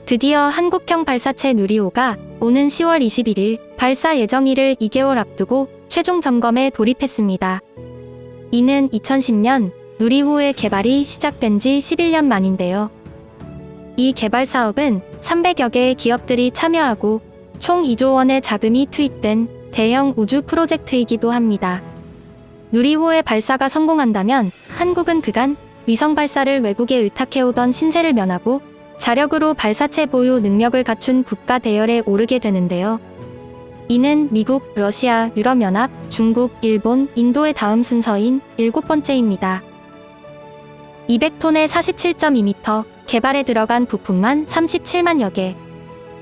드디어 한국형 발사체 누리호가 오는 10월 21일 발사 예정일을 2개월 앞두고 최종 점검에 돌입했습니다. 이는 2010년 누리호의 개발이 시작된 지 11년 만인데요. 이 개발 사업은 300여 개의 기업들이 참여하고 총 2조 원의 자금이 투입된 대형 우주 프로젝트이기도 합니다. 누리호의 발사가 성공한다면 한국은 그간 위성 발사를 외국에 의탁해오던 신세를 면하고 자력으로 발사체 보유 능력을 갖춘 국가 대열에 오르게 되는데요. 이는 미국, 러시아, 유럽연합, 중국, 일본, 인도의 다음 순서인 7번째입니다. 200톤에 47.2m, 개발에 들어간 부품만 37만여 개.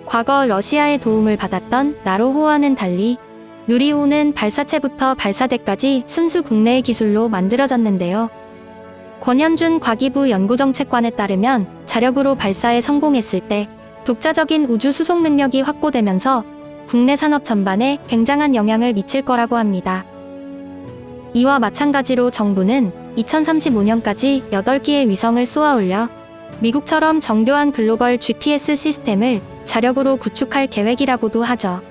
과거 러시아의 도움을 받았던 나로호와는 달리 누리호는 발사체부터 발사대까지 순수 국내의 기술로 만들어졌는데요. 권현준 과기부 연구정책관에 따르면 자력으로 발사에 성공했을 때 독자적인 우주 수송 능력이 확보되면서 국내 산업 전반에 굉장한 영향을 미칠 거라고 합니다. 이와 마찬가지로 정부는 2035년까지 8기의 위성을 쏘아올려 미국처럼 정교한 글로벌 GPS 시스템을 자력으로 구축할 계획이라고도 하죠.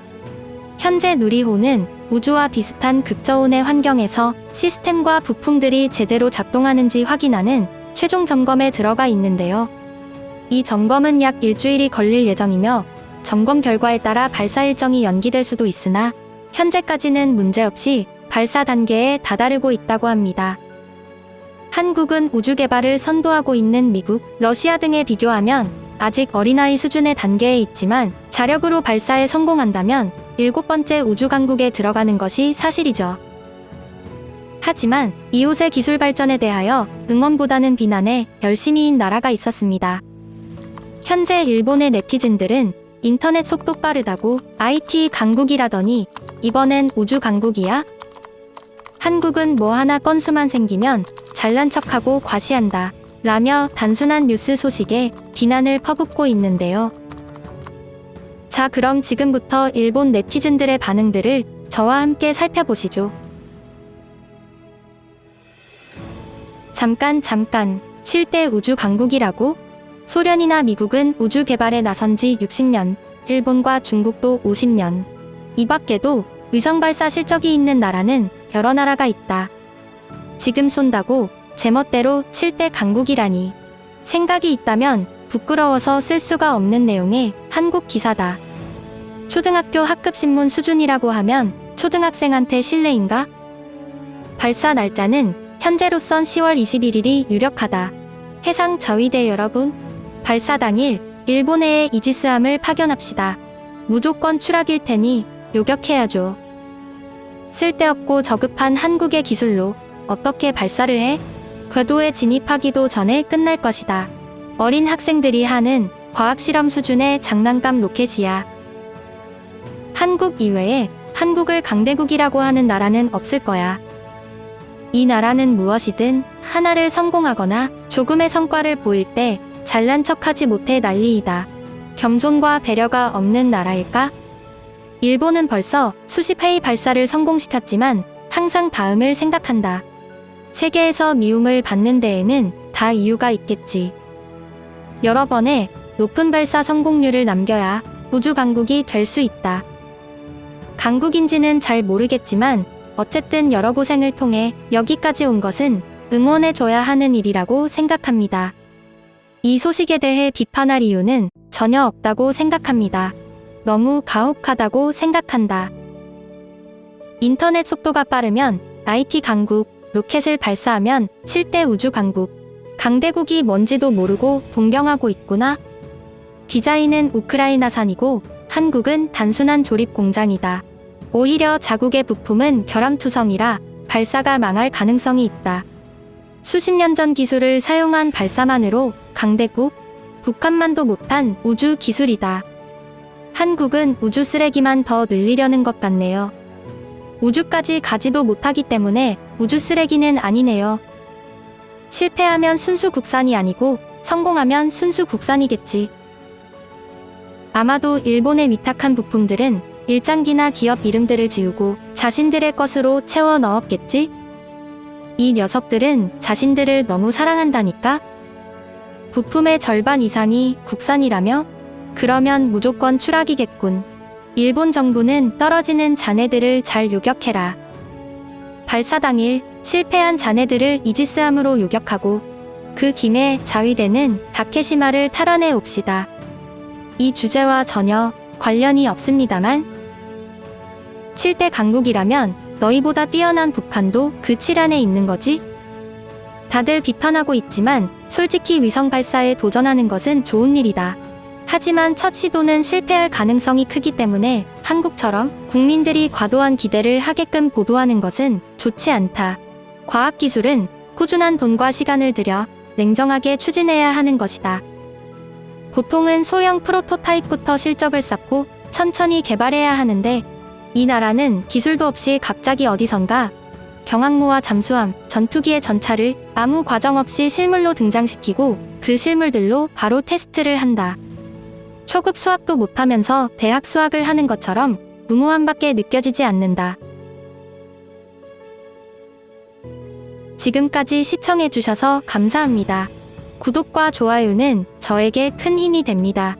현재 누리호는 우주와 비슷한 극저온의 환경에서 시스템과 부품들이 제대로 작동하는지 확인하는 최종 점검에 들어가 있는데요. 이 점검은 약 일주일이 걸릴 예정이며 점검 결과에 따라 발사 일정이 연기될 수도 있으나 현재까지는 문제없이 발사 단계에 다다르고 있다고 합니다. 한국은 우주 개발을 선도하고 있는 미국, 러시아 등에 비교하면 아직 어린아이 수준의 단계에 있지만 자력으로 발사에 성공한다면 7번째 우주 강국에 들어가는 것이 사실이죠. 하지만 이곳의 기술 발전에 대하여 응원보다는 비난에 열심히인 나라가 있었습니다. 현재 일본의 네티즌들은 인터넷 속도 빠르다고 IT 강국이라더니 이번엔 우주 강국이야? 한국은 뭐 하나 건수만 생기면 잘난 척하고 과시한다 라며 단순한 뉴스 소식에 비난을 퍼붓고 있는데요. 자, 그럼 지금부터 일본 네티즌들의 반응들을 저와 함께 살펴보시죠. 잠깐 7대 우주 강국이라고? 소련이나 미국은 우주 개발에 나선 지 60년, 일본과 중국도 50년. 이 밖에도 위성 발사 실적이 있는 나라는 여러 나라가 있다. 지금 쏜다고 제멋대로 7대 강국이라니. 생각이 있다면 부끄러워서 쓸 수가 없는 내용의 한국 기사다. 초등학교 학급신문 수준이라고 하면 초등학생한테 실례인가? 발사 날짜는 현재로선 10월 21일이 유력하다. 해상 자위대 여러분, 발사 당일 일본해에 이지스함을 파견합시다. 무조건 추락일 테니 요격해야죠. 쓸데없고 저급한 한국의 기술로 어떻게 발사를 해? 궤도에 진입하기도 전에 끝날 것이다. 어린 학생들이 하는 과학실험 수준의 장난감 로켓이야. 한국 이외에 한국을 강대국이라고 하는 나라는 없을 거야. 이 나라는 무엇이든 하나를 성공하거나 조금의 성과를 보일 때 잘난 척하지 못해 난리이다. 겸손과 배려가 없는 나라일까? 일본은 벌써 수십 회의 발사를 성공시켰지만 항상 다음을 생각한다. 세계에서 미움을 받는 데에는 다 이유가 있겠지. 여러 번의 높은 발사 성공률을 남겨야 우주 강국이 될 수 있다. 강국인지는 잘 모르겠지만 어쨌든 여러 고생을 통해 여기까지 온 것은 응원해줘야 하는 일이라고 생각합니다. 이 소식에 대해 비판할 이유는 전혀 없다고 생각합니다. 너무 가혹하다고 생각한다. 인터넷 속도가 빠르면 IT 강국, 로켓을 발사하면 7대 우주 강국, 강대국이 뭔지도 모르고 동경하고 있구나. 디자인은 우크라이나산이고 한국은 단순한 조립 공장이다. 오히려 자국의 부품은 결함투성이라 발사가 망할 가능성이 있다. 수십 년 전 기술을 사용한 발사만으로 강대국, 북한만도 못한 우주 기술이다. 한국은 우주 쓰레기만 더 늘리려는 것 같네요. 우주까지 가지도 못하기 때문에 우주 쓰레기는 아니네요. 실패하면 순수 국산이 아니고 성공하면 순수 국산이겠지. 아마도 일본에 위탁한 부품들은 일장기나 기업 이름들을 지우고 자신들의 것으로 채워 넣었겠지? 이 녀석들은 자신들을 너무 사랑한다니까? 부품의 절반 이상이 국산이라며? 그러면 무조건 추락이겠군. 일본 정부는 떨어지는 자네들을 잘 요격해라. 발사 당일 실패한 자네들을 이지스함으로 요격하고 그 김에 자위대는 다케시마를 탈환해 옵시다. 이 주제와 전혀 관련이 없습니다만 7대 강국이라면 너희보다 뛰어난 북한도 그 7안에 있는 거지? 다들 비판하고 있지만 솔직히 위성 발사에 도전하는 것은 좋은 일이다. 하지만 첫 시도는 실패할 가능성이 크기 때문에 한국처럼 국민들이 과도한 기대를 하게끔 보도하는 것은 좋지 않다. 과학기술은 꾸준한 돈과 시간을 들여 냉정하게 추진해야 하는 것이다. 보통은 소형 프로토타입부터 실적을 쌓고 천천히 개발해야 하는데 이 나라는 기술도 없이 갑자기 어디선가 경항모와 잠수함, 전투기의 전차를 아무 과정 없이 실물로 등장시키고 그 실물들로 바로 테스트를 한다. 초급 수학도 못하면서 대학 수학을 하는 것처럼 무모함밖에 느껴지지 않는다. 지금까지 시청해주셔서 감사합니다. 구독과 좋아요는 저에게 큰 힘이 됩니다.